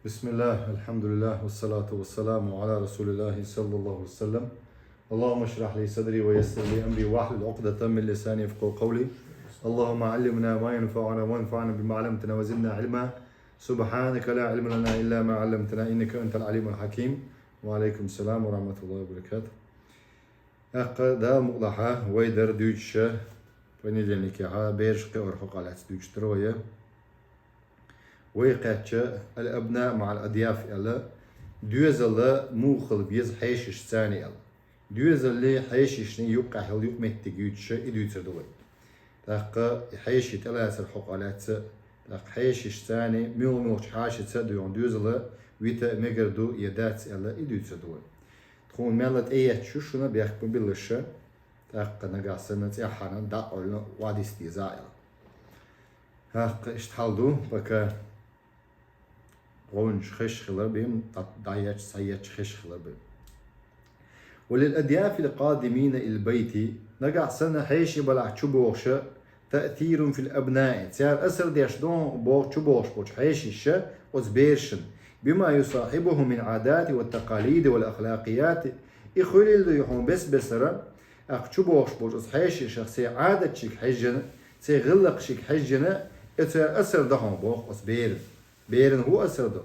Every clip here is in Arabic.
بسم الله الحمد لله والصلاة والسلام على رسول الله صلى الله عليه وسلم. اللهم اشرح لي صدري ويسر لي أمري واحلل عقدة من لساني يفقهوا قولي. اللهم علمنا ما ينفعنا وانفعنا بما علمتنا وزدنا علما. سبحانك لا علم لنا إلا ما علمتنا إنك أنت العليم الحكيم. وعليكم السلام ورحمة الله وبركاته. أقدا مقلحة ويدر دوتشة ونجلنك ها بيرش قور حقالات دوتش تروية. ويقاتش الأبناء مع الأضياف إلا دوزل موخل بيز حيشش ثاني إلا دوزل حيشش يوقع هل يوق متجيتش إدوتر دوي تاق حيشي تلاسر حقالات تاق حيشش ثاني ميوش حاشة دويون دوزل ويتا مقردو يدات إلا إدوتر دوي تكون مالت أيه شوشنا بيحكم باللش تاق نقاسنا تيحانا داقلنا وادي استيزاء هاق اشتحالدو بكا غونش خش خلر بهم دايش سيش خش خلر بهم. وللأضياف القادمين البيت نقع سنة حيشي بلع شبوش تأثير في الأبناء تيار أسر ديش دون بوغ شبوش بوش حيشي الشا وزبيرشن بما يصاحبه من عادات والتقاليد والأخلاقيات إخوالي اللي يحون بس بسرا أخ شبوش بوش حيشي شخصي عادة شك حجنا تيغلق شك حجنا اتيار أسر دهون بوغ وزبيرن بيرن هو أسر دو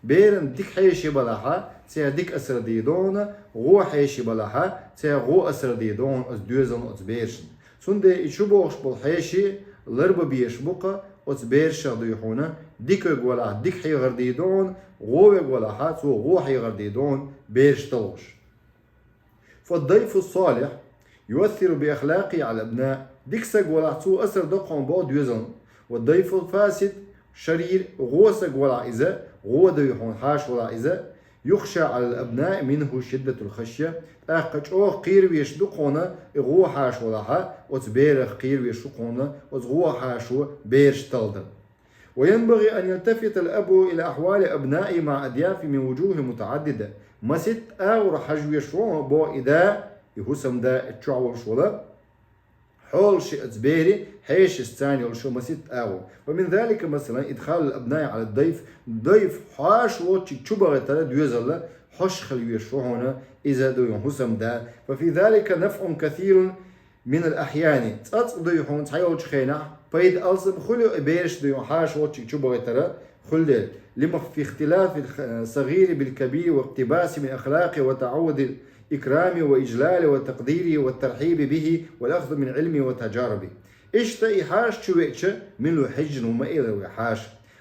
بيرن ديك حيشي بلاها تيا ديك أسر دي دون غو حيشي بلاها تيا غو أسر دي دون أز دوزن أز بيرشن سندي يشبوش بالحيشي لرب بيش بقى أز بيرش ديحونا ديك يقولا ديك حي غردي دون غو يقولا تو غو حي غردي دون بيرش تلوش. فالضيف الصالح يؤثر بأخلاقه على الأبناء ديك سقولا تو أسر دقون بو دوزن والضيف الفاسد شرير غوسق ولا إذا غود يحون حاش ولا إذا يخشى على الأبناء منه شدة الخشية أقج أو قير ويشدقونا غو حاش ولا ها وتبيرخ قير ويشدقونا وتغو حاشو بيرش تلدن. وينبغي أن يلتفت الأب إلى أحوال أبنائه مع أضياف من وجوه متعددة مسيت أو حجو يشرون بو إذا يهسم دا اتشعور شولا حول شيء تبيري حيش الثاني وشو مسيت أو ومن ذلك مثلا إدخال الأبناء على الضيف حاش وشي تشبه ترى دوزلا حش خليه شو هنا إذا دو حسم دا ففي ذلك نفع كثير من الأحيان تصديحون تحيول خينا فإذا ألصم خلو بيرش دو حاش وشي تشبه ترى خلد لما في اختلاف الصغير بالكبير واقتباس من أخلاقه وتعود إكرامه وإجلاله وتقديره والترحيب به والأخذ من علمه وتجاربه إيش إحاش شويتش من له حجن وما إلى إحاش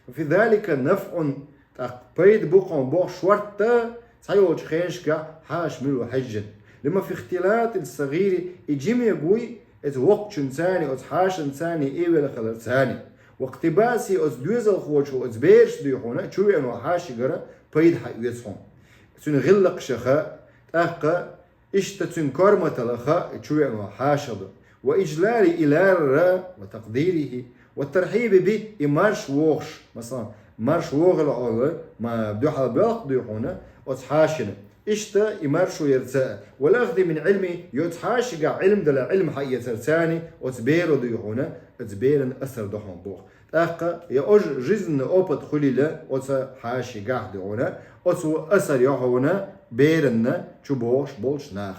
وفي ذلك نفع تقبيد بقون بوخ شورتا تحيوش خينشكا حاش من له حجن لما في اختلاط الصغير يجيم يقوي وقت ثاني حاش ثاني إيوه لخلر ثاني واقتباسي دوز الخوش وبيرش ديحونا شوي أنو حاش يقرأ بيد حيوتهم تون غلق شخا أقا إشتتن كرمة لخا شوي أنو حاشد وإجلال إلى وتقديره والترحيب به إمارش ووخش مثلا مارش ووغ العولة ما بدوح على بيق ديحونا وتحاشنا إشتا إمارشو يرتاء والأخذ من علمي يتحاشق علم دل علم حقية ترتاني وتبيرو ديحونا تبيرن أثر دحون بوخ أقا يأج جزن أوبت خليلة وتحاشق ديحونا وتو أثر يحونا بيرن شبوش بولش ناخ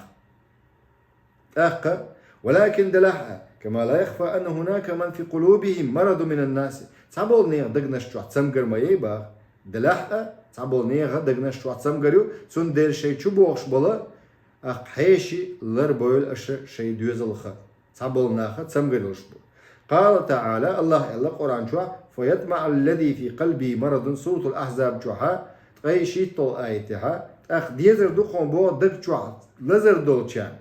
أقا ولكن دلحة كما لا يخفى أن هناك من في قلوبهم مرض من الناس تعبول نيغ دقناش شو تسمقر ما يبا دلحة تعبول نيغ دقناش شو تسمقريو سون دير شي شبوش بلا أق حيشي لربويل أشر شي دوزلخة تعبول ناخة تسمقريوش بو قال تعالى الله إلا قرآن شو فيطمع الذي في قلبه مرض سورة الأحزاب شوها غيشي طول آيتها أخ ديزر دقون بو دق شو لزر دولشان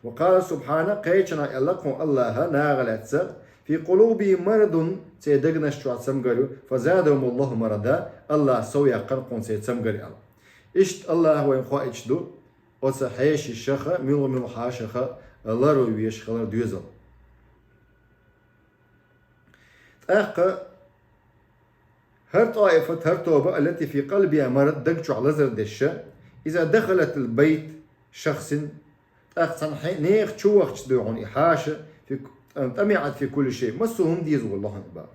وقال سبحانه قيتنا يلقون الله ناغلت في قلوبهم مرض سيدقنا شو تسمقروا فزادهم الله مرضا الله سويا قرقون سيتسمقري الله إشت الله وين خواهش دو وسحيش الشخة ميلو ميلو حاشخة الله روي يشخلر دوزل أخ هر طائفة هر توبة التي في قلبها مرض دقشو على زر دشة إذا دخلت البيت شخص أخسن نيخ شوخ تدعون إحاشة في طمعت في كل شيء مسوهم ديز والله نبا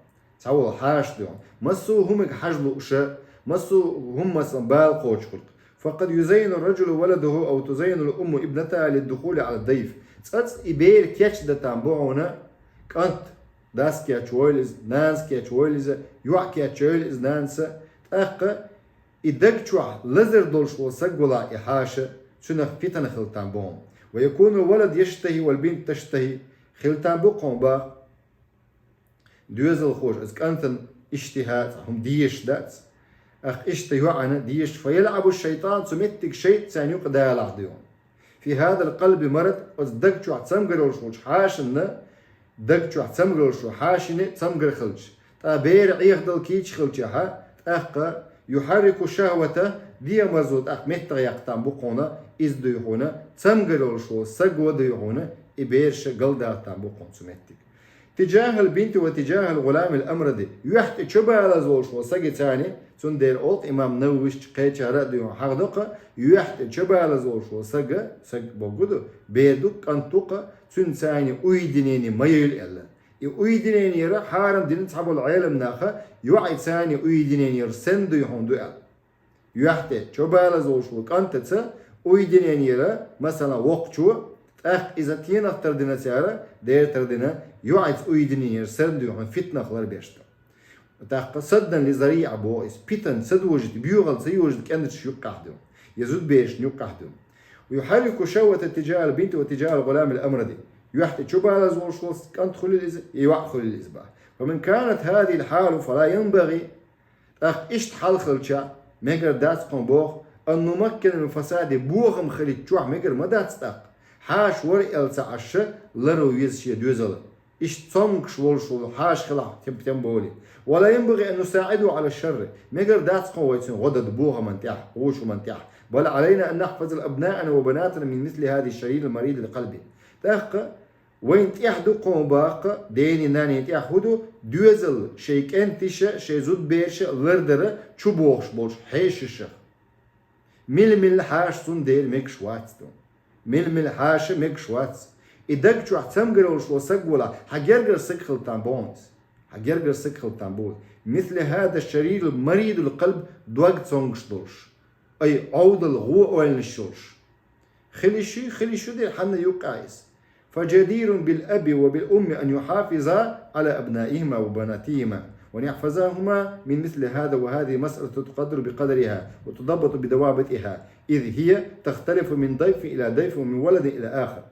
تعول حاش دعون مسوهم حجلو أشاء مسو هم مثلا بال قوش خلق فقد يزين الرجل ولده أو تزين الأم ابنتها للدخول على الضيف تأتس إبير كيتش دتان بوعونا كانت داس كيتش ويلز نانس كيتش ويلز يوع كيتش ويلز نانس تأقى إدقشوا لزر دولش وسقولا إحاشة سنة فتن خلطان بهم ويكون الولد يشتهي والبنت تشتهي خلطان بقهم با دوزل خوش إذ كانت اشتهات هم ديش دات أخ اشتهوا عنا ديش فيلعب الشيطان سمتك شيء سانيوق دالع ديون في هذا القلب مرض إذ دقشوا تسمقرولش وش حاشنا دقشوا تسمقرولش وحاشنا تسمقر خلش تابير عيخ دل كيش خلشها أخ يحرك شهوته دي مزود أخ مهتغ يقتان بقونا إز ديوهونا تسمقرولش وسقو ديوهونا إبيرش قلداتان بقون سمتك تجاه البنت وتجاه الغلام الأمردي يحت شبه على زولش وسقي تاني سندير أولت إمام نووش قيتش هرديو حقدقة يحت شبه على زولش وسقى سق بوجودو بيدوك أنتوقة سن تاني أيدينيني ميل إلا أيدينيني يرى حارم دين صحاب العالم ناخا يوعي تاني أيدينيني يرى سندو يهوندو إلا يحت شبه على زولش وكانت تسا أيدينيني يرى مثلا وقتشو أخ إذا تينا تردنا سيارة دير تردنا يوعد أيدني يرسل ديوهم فتنة خلال بيشتا وتاق صدا لزريعة بوئس بيتن صد وجد بيوغل سيوجد كأنت شيوق قحدهم يزود بيش نيوق قحدهم ويحرك شوة اتجاه البنت واتجاه الغلام الأمردي يحت شبه على زور شوص كانت يوعخل الإزباح ومن كانت هذه الحال فلا ينبغي أخ إشت حال خلشا ميقر داتس قنبوغ أن نمكن من فساد بوغم خليت شوح ميقر ما داتس تاق حاش ورق السعش لرو يزشي دوزل إيش تصمك شوال شوال حاش خلع تم بولي ولا ينبغي أن نساعده على الشر ميقر داتس قويتين غدد بوغا منتيح ووش منتيح بل علينا أن نحفظ الأبناءنا وبناتنا من مثل هذه الشرير المريض لقلبه تاق وين تيحدو قوم باق ديني ناني تيحدو دوزل شيك انتشا شيزود بيرش لردر چوبوغش بولش حيشش مل حاش سون دير ميكش واتستون مل حاش ميكش واتس إدق شو احتمقرولش وسقولا حجرجر سكخل تامبونز حجرجر سكخل تامبول مثل هذا الشرير المريض القلب دوغ تونغشدوش أي عود الغو والنشوش خلي شو دي حنا يقايس فجدير بالأب وبالأم أن يحافظا على أبنائهما وبناتهما وأن يحفظاهما من مثل هذا وهذه مسألة تقدر بقدرها وتضبط بضوابطها إذ هي تختلف من ضيف إلى ضيف ومن ولد إلى آخر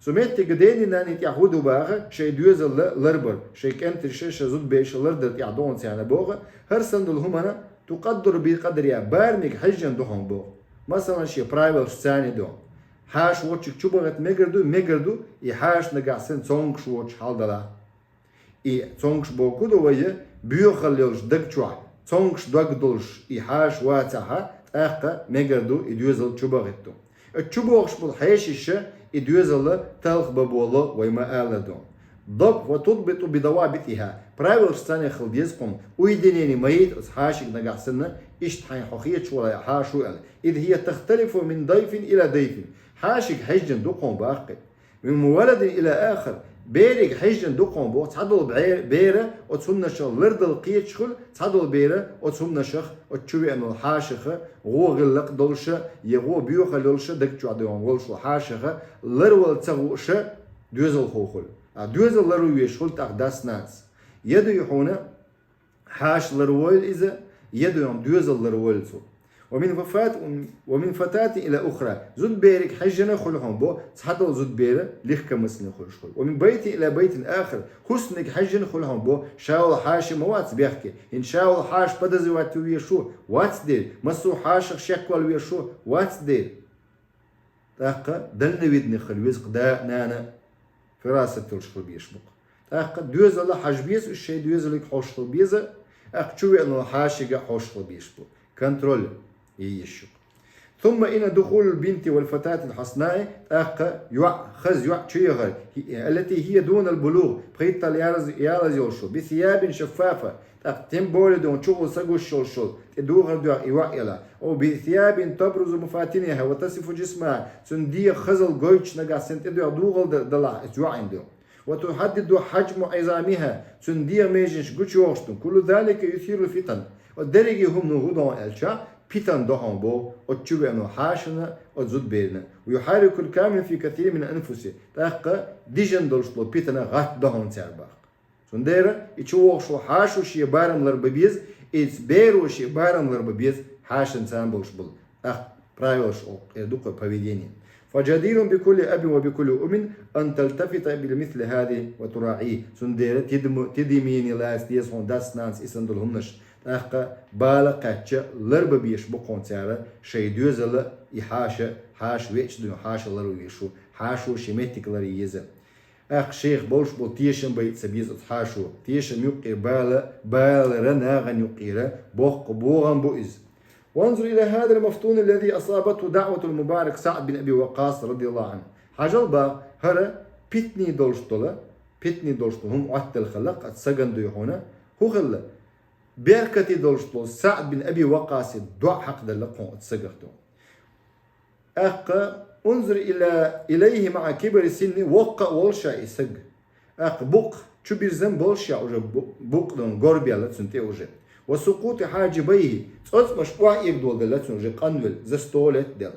سمعت قديني ناني تيحودو باغا شي دوز لربر شي كانت شي زود بيش لردر يعدون سيانا بوغا هرسندل همنا تقدر بقدرها بارمك حجن دوهم بوغ مثلا شي برايبل ثاني دو حاش واتشك تشوبغت ميغردو يحاش نقاسن تونغش واتش حالدلا تونغش بوكودو ويه بيوخليوش دقچوا تونغش دقدولش يحاش واتاها اقا ميغردو يدوزل تشوبغتو التشوبغش بالحيشش يدوزل تلخ بابولا ويما آلدو ضب وتضبط بضوابطها правил станя خلديزكم ويدينيني ميت حاشق نقاسن اشتحين حقيقة ولا حاشو إذ هي تختلف من ضيف إلى ضيف حاشق حجن دقون باقي من ولد إلى آخر بيرك حجن دقون بو تعدل بيرة وتسمنش لرد القيت شخل تعدل بيرة وتسمنش وتشوي أن الحاشخ غو غلق دولش يغو بيوخ دولش دك تعدون ولش الحاشخ لرول تغوش دوزل خوخل دوزل لرو يشخل تقدس ناس يدو يحونا حاش لرول إذا يدو يوم دوزل لرول سو ومن فتاة إلى أخرى زود بيرك حجنا خلهم بو تحدل زود بيرة ليخ كمسن خلش خل ومن بيت إلى بيت آخر حسنك حجنا خلهم بو شاول حاش موات بيحكي إن شاول حاش بدزي واتوي شو واتس دير مسو حاش شكوال ويا شو واتس دير تاقا دلنا ويدني خلويز قدا نانا فراسة تلش خل بيشبق تاقا دوز الله حاج بيز الشيء دوز لك حوش خل بيزة أقشوي أنه حاشقة حوش خل بيشبق كنترول يشوف ثم إن دخول البنت والفتاة الحسناء خز شيغر التي هي دون البلوغ بخيط يارز يوشو بثياب شفافة تم بولدون شغل سقوش شول تدوغر دوا إيوائلا أو بثياب تبرز مفاتنها وتصف جسمها سندية خزل قويتش نقا سنتدوا دوغل دلا إتوا عندهم وتحدد حجم عظامها سندية ميجنش قوش يوشتون كل ذلك يثير الفتن والدرجة هم نهودون الشا بيتان دهون بو وتشوي أنه حاشنا وزود بيرنا ويحرك الكامل في كثير من أنفسه تاقة ديجن دولشلو بيتنا غات دهون تارباق سنديرة يتشوق شو حاشو شي بارم لرببيز إتس بيرو شي بارم لرببيز حاشن سان بولش بول برايوش أو يدوق поведение فجدير بكل أب وبكل أم أن تلتفت بمثل هذه وتراعيه سنديرة تدميني لاس ديس هون داس نانس إسندل همنش تاقة بالا قاتشة لربا بيش بقون تارا شي دوزل يحاشا حاش ويش دون حاشا لرو يشو حاشو شميتك لري يزا شيخ بولش بول تيشن بيت سبيز حاشو تيشن يقير بالا رناغن يقير بوق بوغن بوئز وانظر إلى هذا المفتون الذي أصابته دعوة المبارك سعد بن أبي وقاص رضي الله عنه حاجل با هرا بيتني دولشتولا هم عدت الخلق أتسجن ديهونا هو خلا بيركتي دولشتول سعد بن أبي وقاص دعا حق دلقهم أتسجختو انظر إليه مع كبر السن وقع والشا يسج بق شو بيرزم بولشا أوجه بق دون غوربيا لتسنتي أوجه وسقوط حاجبيه تصوت مشروع يبدو دلتون جي قنول زستولت دل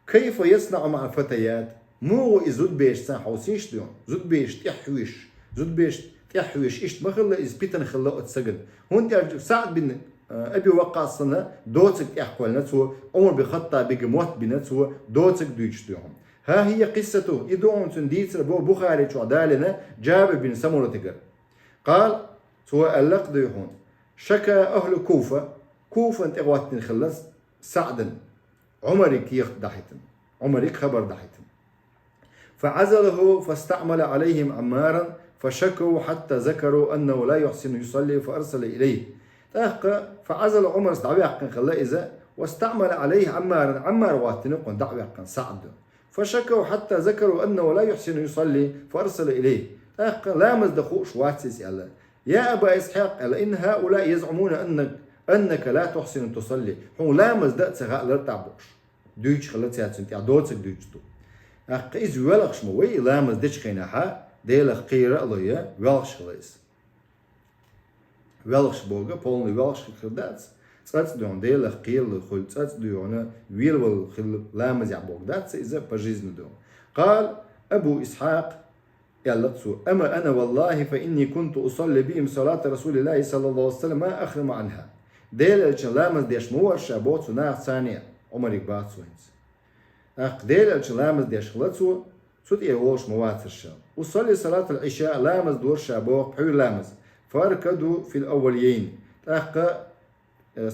كيف يصنع مع الفتيات مو يزود بيش سان حوسيش ديون زود بيش تحويش إشت مخلا إز بيتن خلا أتسجن هون سعد بن أبي وقاص سنة دوتك يحكوا نتسو عمر بخطة بجموت بنتسو دوتك دويش ديون ها هي قصته يدعون تنديت بو بخاري عدالنا جابر بن سمرة تجر قال سواء اللق ديهون شكى أهل كوفة انت اغواتن خلص سعدا عمرك يخدحتن عمرك خبر دحتن فعزله فاستعمل عليهم عمارا فشكوا حتى ذكروا أنه لا يحسن يصلي فأرسل إليه فعزل عمر دعوي حقا خلا إذا واستعمل عليه عمار واتنقون دعوي حقا سعد فشكوا حتى ذكروا أنه لا يحسن يصلي فأرسل إليه لا مزدخوش واتسيس يلا يا أبا إسحاق لأن هؤلاء يزعمون أنك لا تحسن تصلي هم لا مزدق سغاء لرتعبوش دوش خلت سياتسنت دوتسك دوشتو إز ولغش موي لا مزدش خيناها ديلغ قيرة ليا ولغش خليس ولغش بوغا بولني ولغش خلداتس تساتس دون ديلغ قير لخل تساتس دون ويل خل لا مزيع بوغداتس إذا بجيزن دون قال أبو إسحاق يلقصوا أما أنا والله فإني كنت أصلي بهم صلاة رسول الله صلى الله عليه وسلم ما أخرم عنها ديل الشلامز ديش مور شابوت سناع ثانية عمر يقبات سوينز ديل الشلامز ديش خلطسو سود إيهوش مواتر شاب أصلي صلاة العشاء لامز دور شابوك بحيو لامز فاركدوا في الأوليين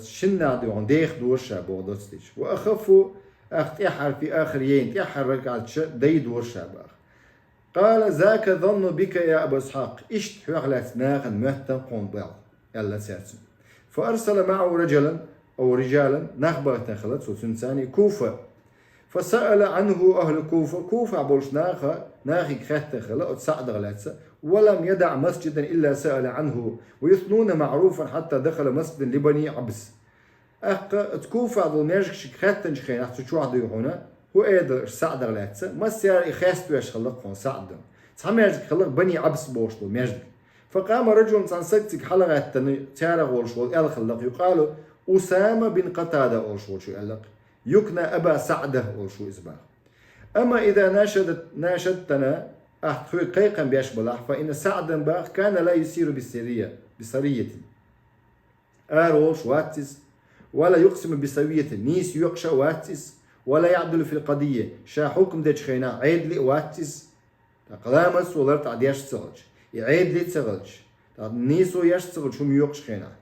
شنع ديون ديخ دور شابوك دوستيش وأخفوا تيحر في آخرين تيحر ركعة دي دور شابوك قال ذاك ظن بك يا أبا إسحاق إشت حوغلات ناغن مهتن قنبال يلا سيرسن فأرسل معه رجالا نخبرت خلت سنساني كوفة فسأل عنه أهل كوفة بولش ناخي كخت خلت سعد غلاتسة ولم يدع مسجدا إلا سأل عنه ويثنون معروفا حتى دخل مسجد لبني عبس كوفة ضل ناجكش كختن شخين أحسو شو عدو هنا هو ايدر سعد غلاتسة ما السيار يخاستو يش خلقهم سعد تسمى يجدك خلق بني عبس بوشتو ميجدك فقام رجل تنسكتك حلقة تيارة غولشول ال خلق يقال أسامة بن قتادة أولشول شو قالك يكنى أبا سعدة أولشو إزباغ أما إذا ناشدتنا أحتخوي قيقا بيشبلح فإن سعدا باغ كان لا يسير بسرية أروش واتس ولا يقسم بسوية نيس يقشى واتس ولا يعدل في القضية شا حكم ديش خينا عيد لي واتس قلامس ولرت عديش تسغلش يعيد لي تسغلش نيسو يش تسغلش هم يوقش خينا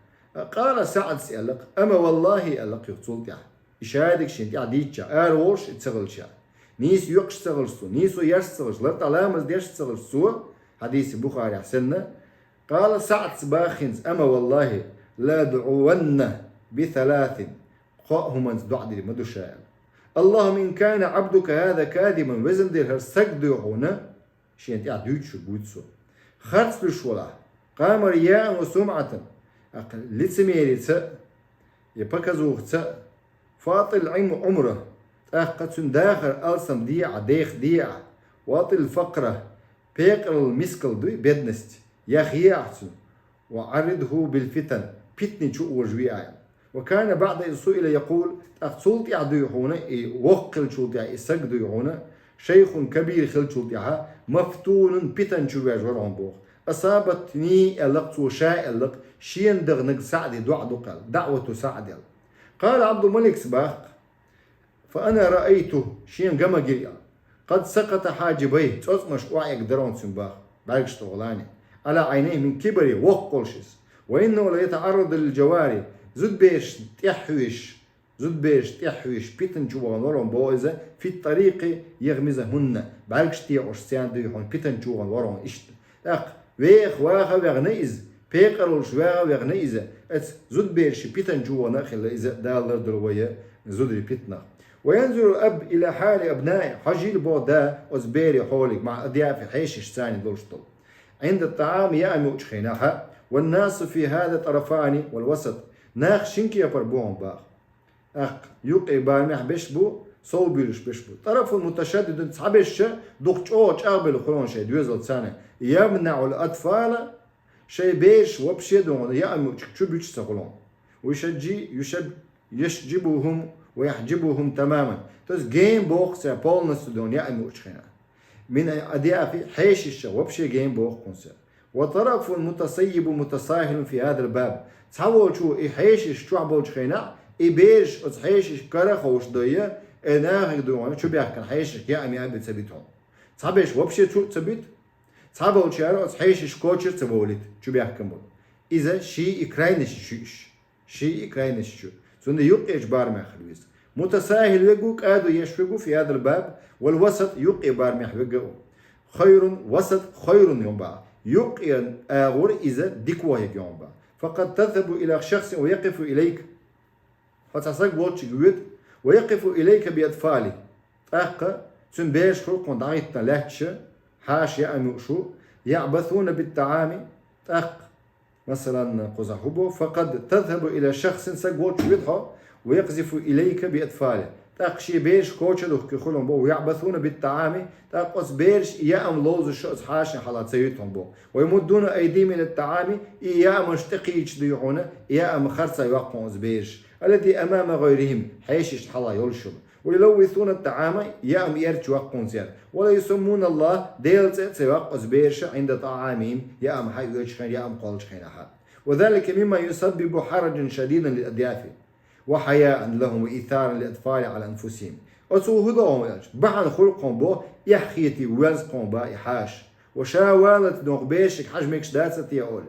قال سعد سألق أما والله ألق يقتل تيح إشادك شنتي عديتشا أروش تسغلش نيس يوقش تسغلسو نيسو يش تسغلش لرت علامس ديش تسغلسو حديث بخاري حسنة قال سعد باخنز أما والله لا دعون بثلاث قاهم دعدي مدوشال اللهم إن كان عبدك هذا كاذبا وزن دير هرسجد هنا شينتي عدوتشو بوتسو خرص لشولا قام رياء وسمعة لتسميري تسا يبكزوخ تسا فاطل عم عمره قد داخل ألسم ديع ديع واطل الفقرة بيقر المسكل دوي بدنست يخيعتو وعرضه بالفتن بيتني شو وجوي وكان بعد إذ سئل يقول أقصلت يعديحون وقل شلت يسجد يعون شيخ كبير خل شلت مفتون بيتن شو بيجورون بوخ أصابتني اللق وشاء اللق شين دغنق سعد دعوة سعد قال عبد الملك سباق فأنا رأيته شين قم جريا قد سقط حاجبيه تصمش وعيك درون سنباخ بعرق شتغلاني على عينيه من كبري وقلشس وإنه لا يتعرض للجواري زد بيش تحويش بيتن جوان ورون بوزة في الطريق يغمزهن بعرق شتيعوش سيان ديحون بيتن جوان ورون اشت ويخ واغا وغنيز بيقرولش واغا وغنيز زد بيش بيتن جوان خلا إذا دالر دلوية زدري بيتنا وينظر الأب إلى حال أبنائه حجيل بودا أزبيري حولك مع أضياف حيشش ثاني دولشتل عند الطعام يأمي أجخيناها والناس في هذا طرفان والوسط ناخ شنكي يبربوهم باخ يقي بارمح بشبو صوبيلش بشبو طرف متشدد صعبش دقشوش أقبل خلون شيء دوزل سنة يمنع الأطفال شيء بيش وبشدون يأمي أجخيناها سخلون يشجبهم ويحجبهم تماما تس جيم بوخ سيبول نستدون يأمي أجخيناها من أضيافي حيش الشو وبشي جيم بوخ كونسر وطرف متصيب متساهل في هذا الباب تصور شو إحيش شو عبوش خينا إبيش أتحيش كرخوش ضيّة أنا هيدون شو بيحكي حيش يأمي أبي تثبتهم تصابيش وبشي شو تثبت تصابوا شيء أتحيش كوتشر تبولت شو بيحكي بول إذا شيء إكراينش شو سند يقيش بار ما خلويس متساهل وجوك أدو يشفقوا في هذا الباب والوسط يقي بار ما وجو خير وسط خير يوم بقى يقي أغور إذا ديكوا هيك يوم بقى فقد تذهب إلى شخص ويقف إليك فتحسك بولتش جود ويقف إليك بأطفالي تنبيش خلق ضعيتنا لهتش حاش يأمي شو يعبثون بالطعام مثلا قزحبه فقد تذهب إلى شخص سجوتش بيضحى ويقذف إليك بأطفاله شي بيش كوتشدو كخلهم بو ويعبثون بالطعام قص بيش يأم لوز الشخص حاشن حالات سيتهم بو ويمدون أيديهم إلى الطعام يأم اشتقي يجديعون يأم خرصة يوقفون بيش الذي أمام غيرهم حيشش حلا يلشم ويلوثون الطعام يأم يرج وقون زياد ولا يسمون الله ديلت سيوقف بيش عند طعامهم يأم حي يجخين يأم قولش خين أحد وذلك مما يسبب حرجا شديدا للأضياف وحياء لهم وإثارا للأطفال على أنفسهم أصو هدوهم بعد خلقهم بو يحخيتي ويزقهم با إحاش وشا والت نغبيشك حجمك شداتي أولي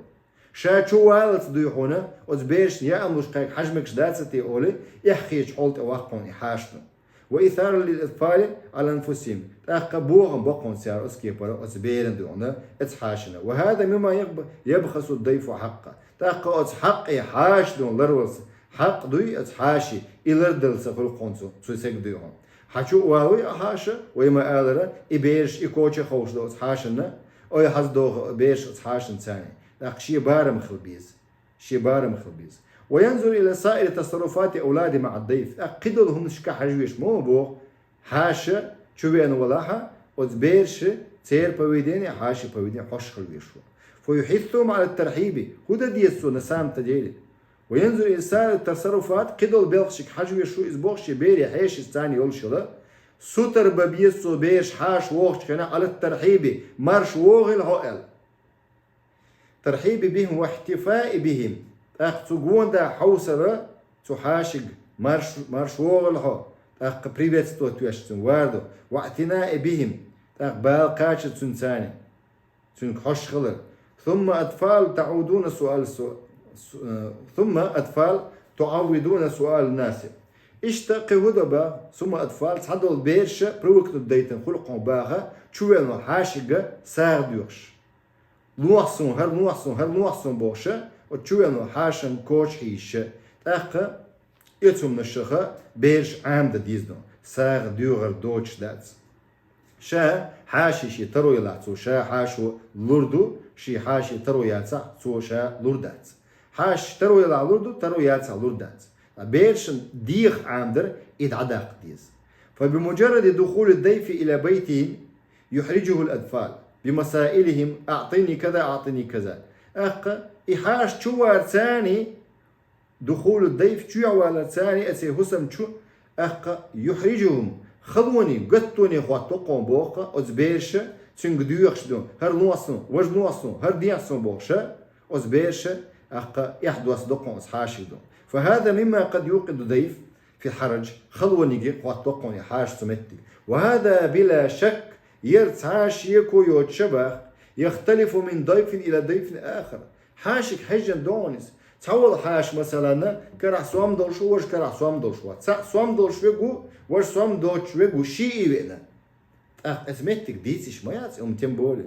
شا شو والت ديحونا وزبيش يأملوش قيك حجمك شداتي أولي يحخيش حولت أواقهم إحاشنا وإثارا للأطفال على أنفسهم تأقبوهم بقون سيار أسكيبرا أزبيرن ديونا اتحاشنا وهذا مما يبخس الضيف حقا تأقى أتحق إحاش دون لروس حق دوي اتحاشي إلردل سفل قنصو سوسك ديهم حشو واوي أحاشا ويما آلرا إبيرش إكوشي خوش دو اتحاشنا أو يحز دو بيرش اتحاشن ثاني لأق شي بارم خلبيز وينظر إلى سائر تصرفات أولادي مع الضيف أقدرهم نشكا حجويش مو بو حاشا شوين ولاحا وتبيرش تير بويدين حاشي بويدين حوش خلبيشو فيحثهم على الترحيب هدا ديسو نسام تجيلي وينظر إلى سائر التصرفات قدر بيلخشك حجوي شو إزبوخش بيري حيش الثاني يولشلا سوتر ببيسو بيش حاش ووخش كنا على الترحيب مرش ووغل هؤل ترحيب بهم واحتفاء بهم تقون دا حوسرة تحاشق مرش ووغل هو بريبت توتوشتن واردو واعتناء بهم بالقاشة تنساني تنكحش خلر ثم أطفال تعودون ثم أطفال تعودون سؤال الناس اشتاق هدبا ثم أطفال صعدوا البيرشة بروكت الديتن خلقهم باها تشويلنا حاشقة ساردوش نوحسون بوشة وتشويلنا حاشن كوش هيشة تاقا يتم نشخة بيرش عامدة ديزنو ساردوغر دوتش داتس شا حاشي شي ترو يلاتسو شا حاشو لوردو شي حاشي ترو ياتسا سو شا لورداتس حاش ترو يلا لوردو ترو ياتسا لورداتس بيرش ديخ عامدر إدعداق ديز فبمجرد دخول الضيف إلى بيته يحرجه الأطفال بمسائلهم أعطيني كذا أعطيني كذا إحاش شوار ثاني دخول الضيف شو على ثاني أسي حسم شو أخ يحرجهم خلوني قطوني خوات تقوم بوقا أزبيرش سنگ ديوخش دون هر لواسون وج لواسون هر دياسون بوخشا أزبيرش أخ يحدوس دقون أصحاشي دون فهذا مما قد يوقد ضيف في حرج خلوني خوات تقوم حاش سمتي وهذا بلا شك يرتعاش يكو يوتشبه يختلف من ضيف إلى ضيف آخر حاشك حجن دونس تحول حاش مثلا كرح سوام دولشو وش كرح سوام دولشو سوام دولشو وش سوام دولشو شيء بينا أثمتك ديتش ما يعرف تنبولي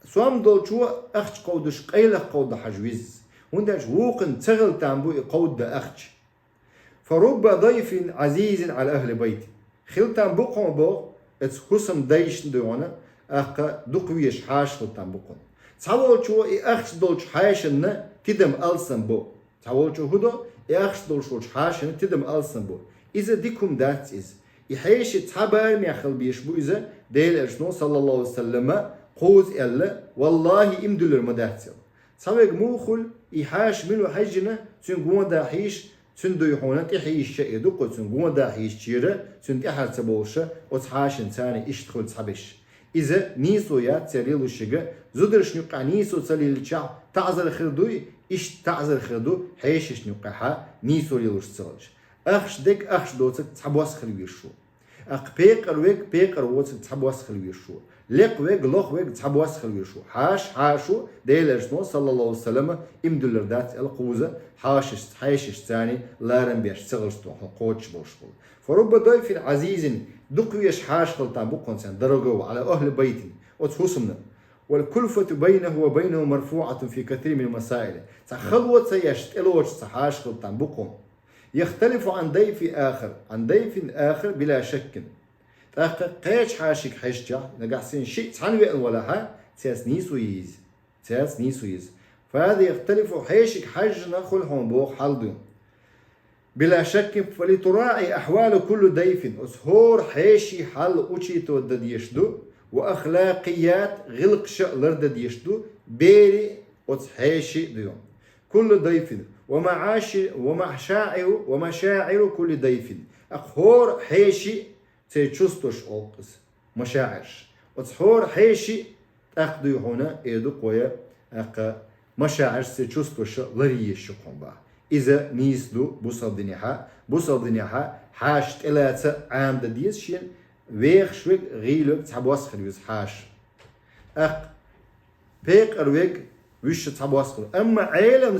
سوام دولشو أخش قودش قيلة قود حجويز وندش ووقن تغل تنبو قود أخش فرب ضيف عزيز على أهل بيتي خل تنبو قوم بو حسم دايش دونا أخ دقويش حاش خل تنبو قوم تحول شو أخش دولش حاشن تدم ألسن بو تحول شو هدو أخش دولش حاشن تدم ألسن بو إذا ديكم دات إز يحيش تحبر ميخل بيشبو إذا ديل إرشنو صلى الله عليه وسلم قوز إلا والله إمدلر مدهتل تحويق موخل يحاش ملو حجنا تنقوان داحيش تندو يحونا تحيش شيء دقو تنقوان داحيش تيرا تنتحر تبوشا وتحاشن تاني إشتخل تحبش إذا نيسو يا تسليلو شجع زودرش نقع نيسو تسليل شع تعذر خردوي إيش تعذر خردو حيشش نقعها نيسو ليلوش تسلج أخش دك أخش دوتك تحبواس خلويشو أق بيقر ووتك تحبواس خلويشو لق لوخ تحبواس خلويشو حاشو ديلرشنو صلى الله عليه وسلم إمدلر دات القوزة حاشش تاني لارن بيش تسلجتو قوتش بوشكو فرب ضيف عزيز دقيش حاش خلطان بقون سان درجوا على أهل بيت وتحسمنا والكلفة بينه وبينه مرفوعة في كثير من المسائل تخلوت سيشت إلوش صحاش خلطان بقون يختلف عن ضيف آخر بلا شك قيش حاشك حشجع نقاسين شيء تعنوي ولا تاس نيسويز فهذا يختلف حيشك حج نخل هون حلدون بلا شك فلتراعي أحوال كل ضيف أسهور حيشي حل أوشيتو دديشدو وأخلاقيات غلق شألر ديشدو بيري أتحيشي ديون كل ضيف ومشاعر كل ضيف أخور حيشي تيشستوش أوقس مشاعرش أسهور حيشي أخدو هنا إيدو قوية مشاعر تيشستوش لريش قنبا إذا نيسلو بوصل دنياها حاش تلاتة عام ديس شين ويخ شوك غيلوك تحبواس خلوز حاش بيق أرويك وش تحبواس خلوز أما علم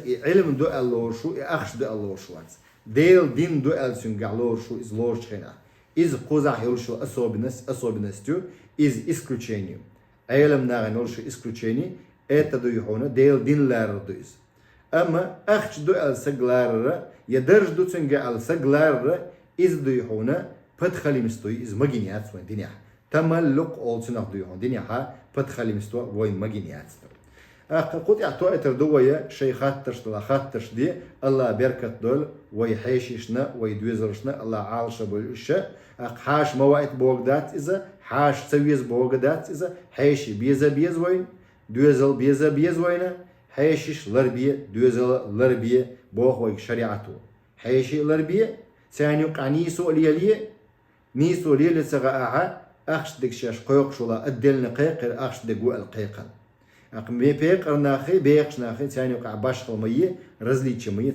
علم دو اللورشو أخش دو اللورشوات ديل دين دو ألسون اللورشو إز لورش خينا إز قوزع هيلشو أصوبنس تيو إز إسكروتشينيو علم ناغنولشو إسكروتشيني إتا دو يحونا ديل دين لار دو إز أما أخش دو السجلار يدرج دو تنجع السجلار إز دو يحونا بدخلي مستوي إز مجنيات وين دنيا تملق أولتنا دو يحون دنيا بدخلي مستوي وين مجنيات قلت أعطوا إتردوية شيء خاطرش دي الله بركة دول ويحيشنا ويدوزرشنا الله عالش بالوشة حاش موائد بوغدات إذا حاش تسويز بوغدات إذا حيشي بيز وين دوزل بيز وين حيشش لربية دوزل لربية بوخوك شريعته حيشي لربية ثاني يقع نيسو ليه لتغاها أخش دك شاش قيق شولا أدل نقيق أخش دقو القيقا أقم بيقر ناخي بيقش ناخي ثاني يقع باشخ المية رزلي تشمية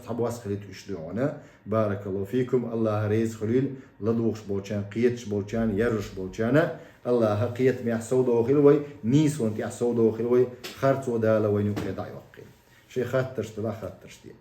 تحبواس خليت وشدوعنا بارك الله فيكم الله ريز خليل لدوخش بوچان قيتش بوچان يرش بوچانا الله قيت ميحسودو خلوي نيس وانت يحسودو خلوي خرطو دالا وينو كدا يوقي شي خاطرش تلا خاطرش دي